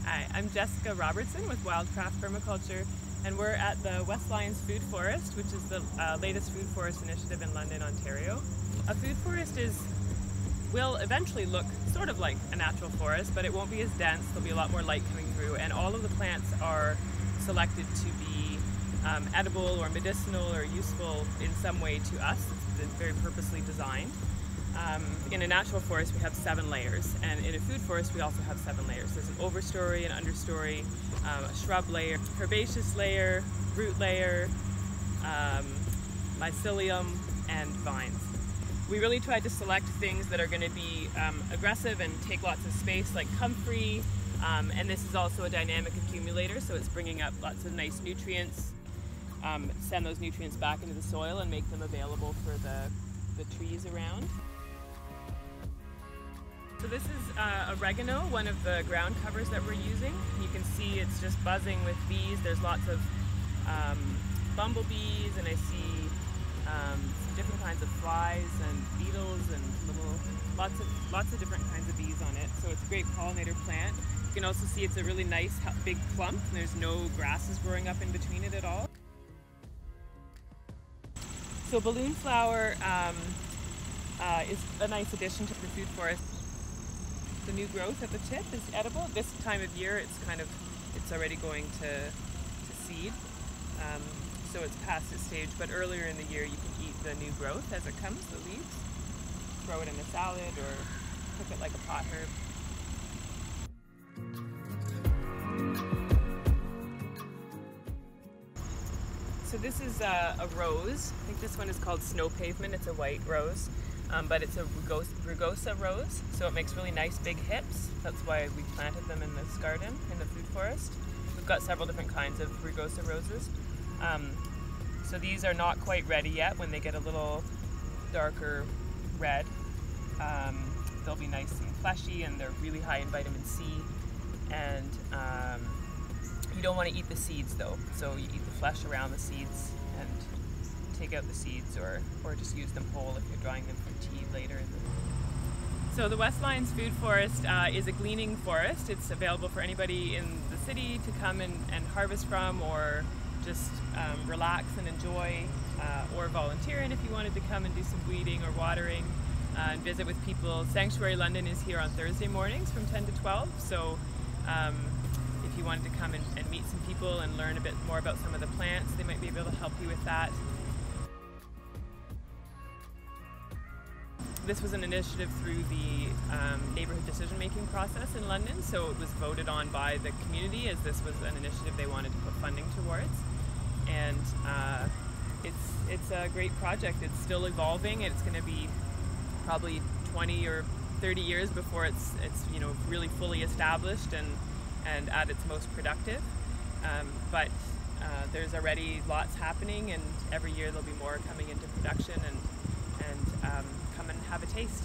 Hi, I'm Jessica Robertson with Wildcraft Permaculture, and we're at the West Lions Food Forest, which is the latest food forest initiative in London, Ontario. A food forest will eventually look sort of like a natural forest, but it won't be as dense. There'll be a lot more light coming through, and all of the plants are selected to be edible or medicinal or useful in some way to us. It's very purposely designed. In a natural forest we have 7 layers, and in a food forest we also have 7 layers. There's an overstory, an understory, a shrub layer, herbaceous layer, root layer, mycelium, and vines. We really tried to select things that are going to be aggressive and take lots of space, like comfrey, and this is also a dynamic accumulator, so it's bringing up lots of nice nutrients, send those nutrients back into the soil and make them available for the trees around. So this is oregano, one of the ground covers that we're using. You can see it's just buzzing with bees. There's lots of bumblebees, and I see some different kinds of flies and beetles and lots of different kinds of bees on it. So it's a great pollinator plant. You can also see it's a really nice big clump, and there's no grasses growing up in between it at all. So balloon flower is a nice addition to the food forest. The new growth at the tip is edible. This time of year it's already going to seed, so it's past its stage, but earlier in the year you can eat the new growth as it comes, the leaves. Throw it in a salad or cook it like a pot herb. So this is a rose. I think this one is called Snow Pavement. It's a white rose. But it's a rugosa rose, so it makes really nice big hips. That's why we planted them in this garden, in the food forest. We've got several different kinds of rugosa roses. So these are not quite ready yet. When they get a little darker red, they'll be nice and fleshy, and they're really high in vitamin C. And you don't want to eat the seeds though, so you eat the flesh around the seeds and take out the seeds, or just use them whole if you're drying them for tea later. So the West Lions Food Forest is a gleaning forest. It's available for anybody in the city to come and harvest from, or just relax and enjoy, or volunteer in if you wanted to come and do some weeding or watering, and visit with people. Sanctuary London is here on Thursday mornings from 10 to 12, so if you wanted to come and meet some people and learn a bit more about some of the plants, they might be able to help you with that. This was an initiative through the neighbourhood decision-making process in London, so it was voted on by the community as this was an initiative they wanted to put funding towards. And it's a great project. It's still evolving, and it's going to be probably 20 or 30 years before it's really fully established and at its most productive. But there's already lots happening, and every year there'll be more coming into production, and come and have a taste.